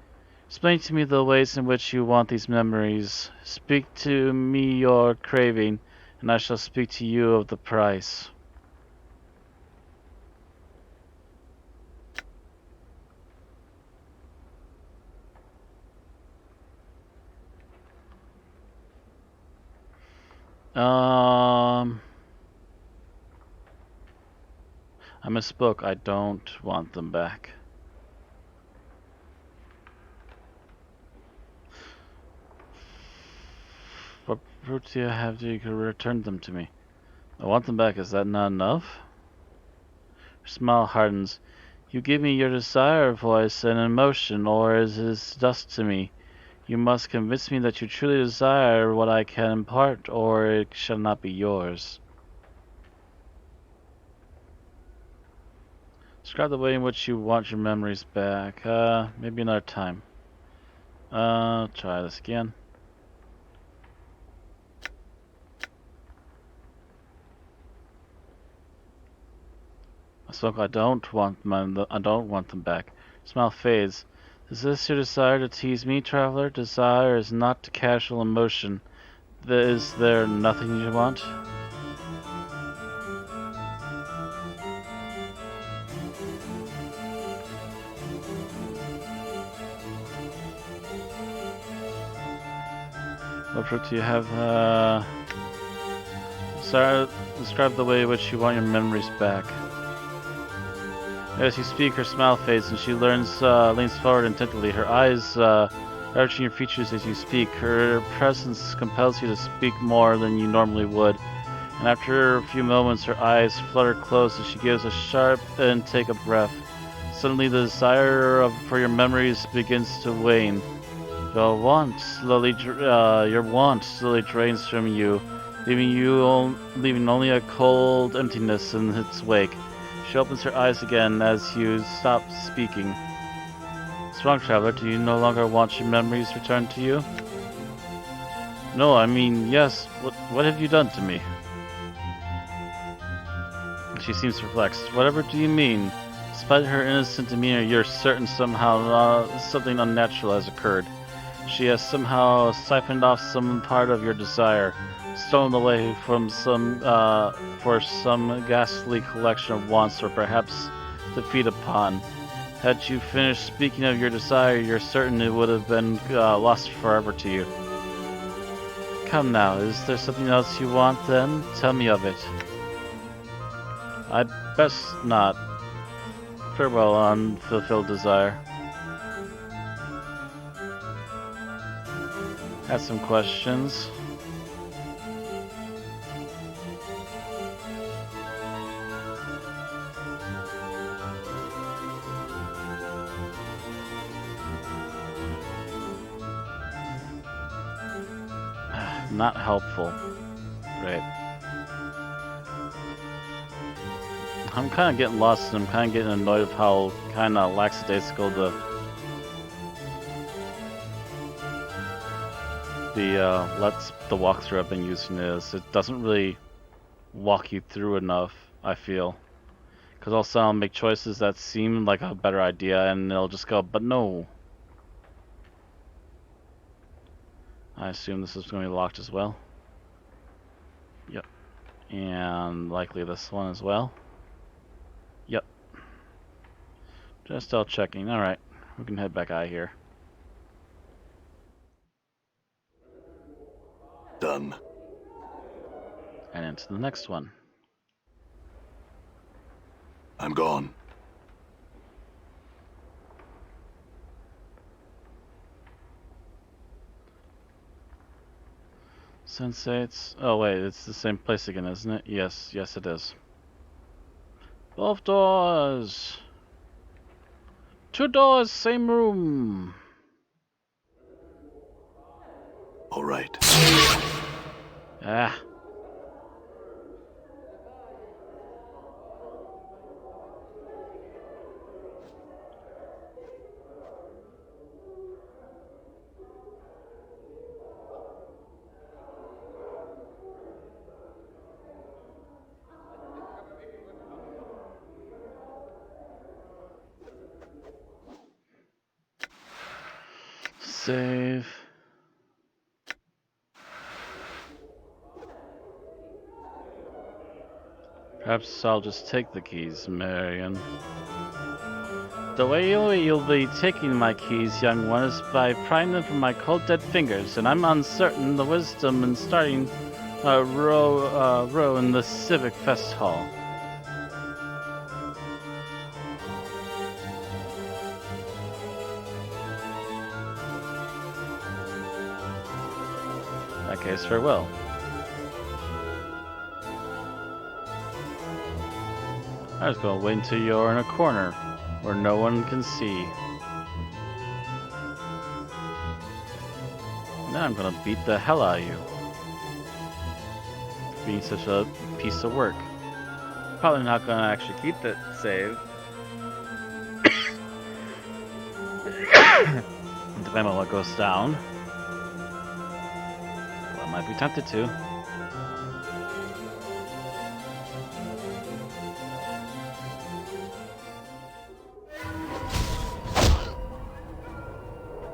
Speaker 1: Explain to me the ways in which you want these memories. Speak to me your craving, and I shall speak to you of the price. I misspoke. I don't want them back. What proof do you have that you can return them to me? I want them back. Is that not enough? Her smile hardens. You give me your desire, voice, and emotion, or is this dust to me? You must convince me that you truly desire what I can impart, or it shall not be yours. Describe the way in which you want your memories back. Maybe another time. Try this again. I don't want them back. Smile fades. Is this your desire to tease me, traveler? Desire is not casual emotion. Is there nothing you want? What proof do you have? Describe the way in which you want your memories back. As you speak, her smile fades and she leans forward intently. Her arching your features as you speak. Her presence compels you to speak more than you normally would. And after a few moments, her eyes flutter close as she gives a sharp intake of breath. Suddenly, the desire for your memories begins to wane. Your want slowly drains from you, leaving only a cold emptiness in its wake. She opens her eyes again as you stop speaking. Strong traveler, do you no longer want your memories returned to you? No, I mean, yes. What have you done to me? She seems perplexed. Whatever do you mean? Despite her innocent demeanor, you're certain somehow something unnatural has occurred. She has somehow siphoned off some part of your desire, stolen away from for some ghastly collection of wants, or perhaps to feed upon. Had you finished speaking of your desire, you're certain it would have been lost forever to you. Come now, is there something else you want then? Tell me of it. I'd best not. Farewell, unfulfilled desire. Had some questions. Not helpful. Right. I'm kind of getting lost and I'm kind of getting annoyed of how kind of lackadaisical the walkthrough I've been using is. It doesn't really walk you through enough, I feel. Because also I'll make choices that seem like a better idea and it'll just go, but no. I assume this is going to be locked as well. Yep. And likely this one as well. Yep. Just all checking. Alright. We can head back out of here.
Speaker 2: Done.
Speaker 1: And into the next one.
Speaker 2: I'm gone.
Speaker 1: Sensei, oh wait, it's the same place again, isn't it? Yes, yes it is. Both doors! 2 doors, same room!
Speaker 2: All right.
Speaker 1: Ah. Save. Perhaps I'll just take the keys, Marion. The way you'll be taking my keys, young one, is by prying them from my cold dead fingers, and I'm uncertain the wisdom in starting a row in the Civic Fest Hall. In that case, farewell. I was gonna wait until you're in a corner where no one can see. Now I'm gonna beat the hell out of you. Being such a piece of work. Probably not gonna actually keep that save. Depending on what goes down. Well, I might be tempted to.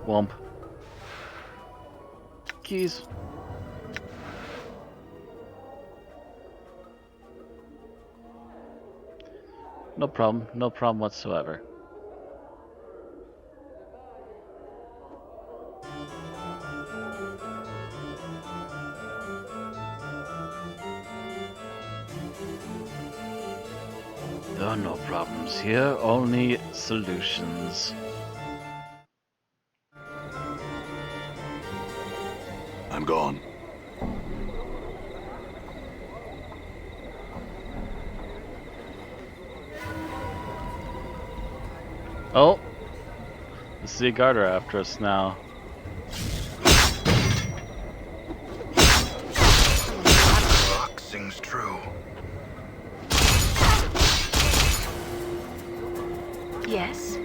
Speaker 1: Womp. Keys. No problem whatsoever. There are no problems here, only solutions.
Speaker 2: I'm gone.
Speaker 1: Oh! The Sea Guard are after us now.
Speaker 2: Rock sings true.
Speaker 5: Yes?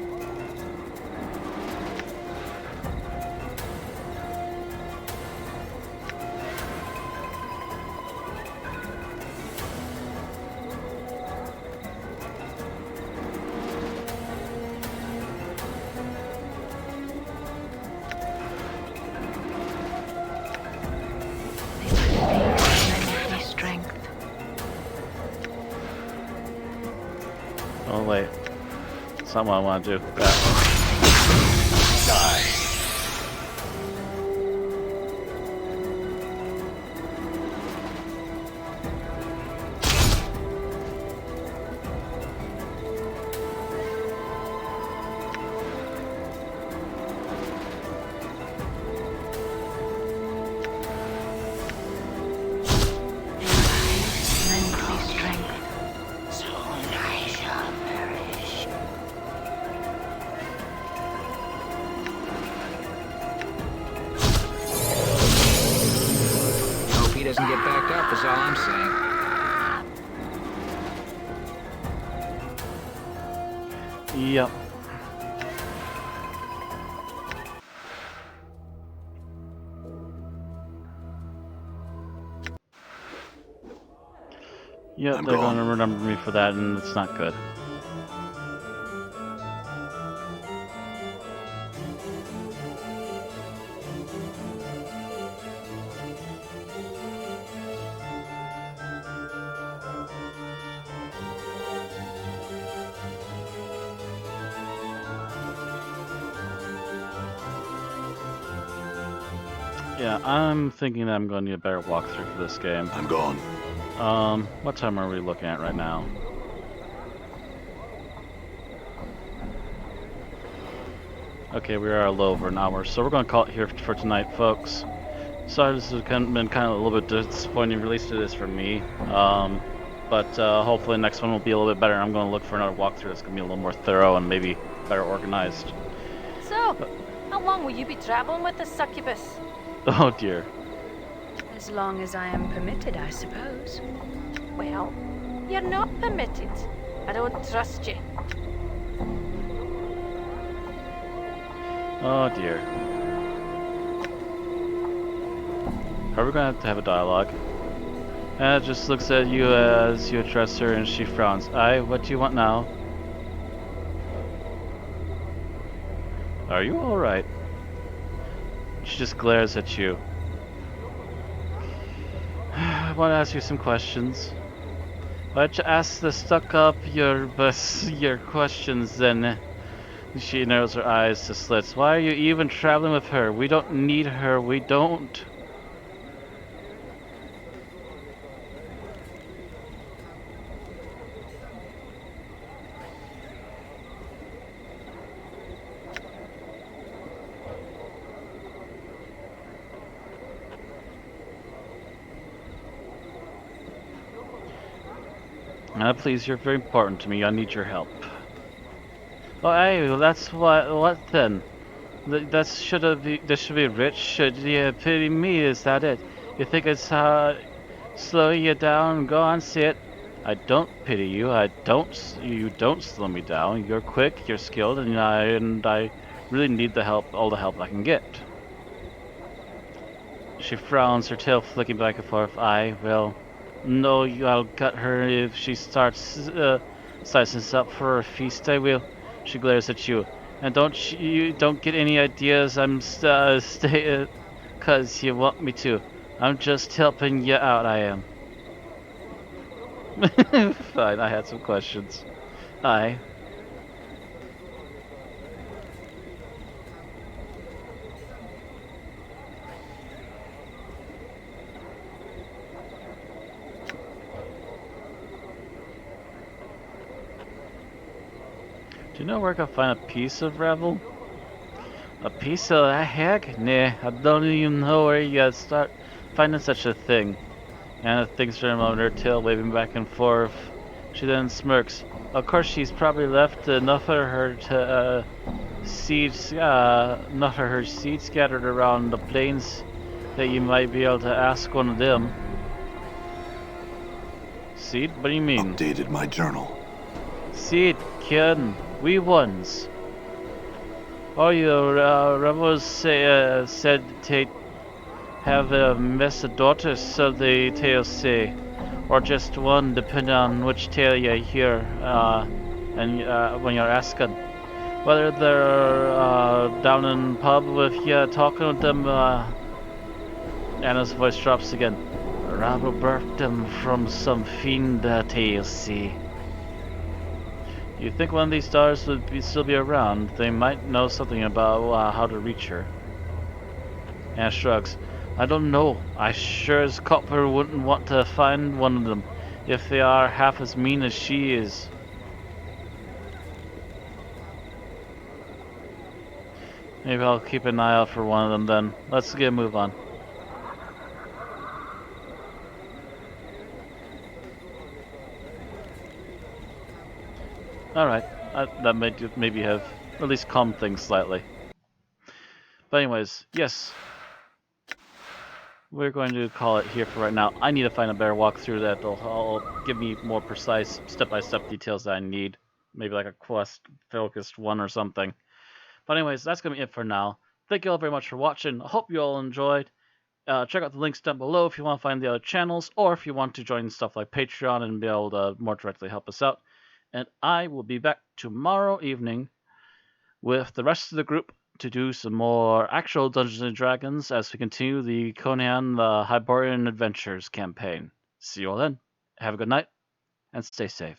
Speaker 5: Strength.
Speaker 1: Oh wait. Something I want to do. That.
Speaker 2: Die.
Speaker 4: Hope he doesn't get back up, is all I'm saying.
Speaker 1: Yep. Yep,
Speaker 2: I'm
Speaker 1: they're
Speaker 2: gone.
Speaker 1: gonna remember me for that, and it's not good. Yeah, I'm thinking that I'm going to need a better walkthrough for this game.
Speaker 2: I'm gone.
Speaker 1: What time are we looking at right now? Okay, we are a little over an hour, so we're going to call it here for tonight, folks. Sorry, this has been kind of a little bit disappointing release to this for me. But hopefully the next one will be a little bit better. I'm going to look for another walkthrough that's going to be a little more thorough and maybe better organized.
Speaker 5: So, how long will you be traveling with the succubus?
Speaker 1: Oh dear.
Speaker 3: As long as I am permitted, I suppose.
Speaker 5: Well, you're not permitted. I don't trust you.
Speaker 1: Oh dear. Are we going to have a dialogue? Anna just looks at you as you address her and she frowns. Aye, what do you want now? Are you alright? She just glares at you. I want to ask you some questions. Why don't you ask the stuck-up your questions then? She narrows her eyes to slits. Why are you even traveling with her? We don't need her. We don't. Please, you're very important to me. I need your help. Oh, hey, well, that's what then? That should be. This should be rich. Should you pity me? Is that it? You think it's slow you down? Go on, say it. I don't pity you. You don't slow me down. You're quick. You're skilled, and I really need the help. All the help I can get. She frowns, her tail flicking back and forth. Well, no, I'll gut her if she starts sizing us up for a feast. I will. She glares at you. And you don't get any ideas. I'm stay, cause you want me to. I'm just helping you out. I am. Fine. I had some questions. Aye. Do you know where I can find a piece of Revel? A piece of that hag? Nah, I don't even know where you gotta start finding such a thing. Anna thinks for a moment, her tail waving back and forth. She then smirks. Of course, she's probably left enough of her seeds scattered around the plains that you might be able to ask one of them. Seed? What do you mean?
Speaker 2: Updated my journal.
Speaker 1: Seed, kid, we ones. Oh, your rebels said they have a mess of daughters, so the tales say. Or just one, depending on which tale you hear, and when you're asking. Whether they're down in pub with you, talking with them, Anna's voice drops again. Rabble birthed them from some fiend tale, see. You think one of these stars would still be around? They might know something about how to reach her. Anna shrugs. I don't know. I sure as copper wouldn't want to find one of them, if they are half as mean as she is. Maybe I'll keep an eye out for one of them then. Let's get a move on. Alright, that might maybe have at least calmed things slightly. But anyways, yes. We're going to call it here for right now. I need to find a better walkthrough that'll give me more precise step-by-step details that I need. Maybe like a quest-focused one or something. But anyways, that's going to be it for now. Thank you all very much for watching. I hope you all enjoyed. Check out the links down below if you want to find the other channels, or if you want to join stuff like Patreon and be able to more directly help us out. And I will be back tomorrow evening with the rest of the group to do some more actual Dungeons & Dragons as we continue the Conan the Hyborian Adventures campaign. See you all then. Have a good night, and stay safe.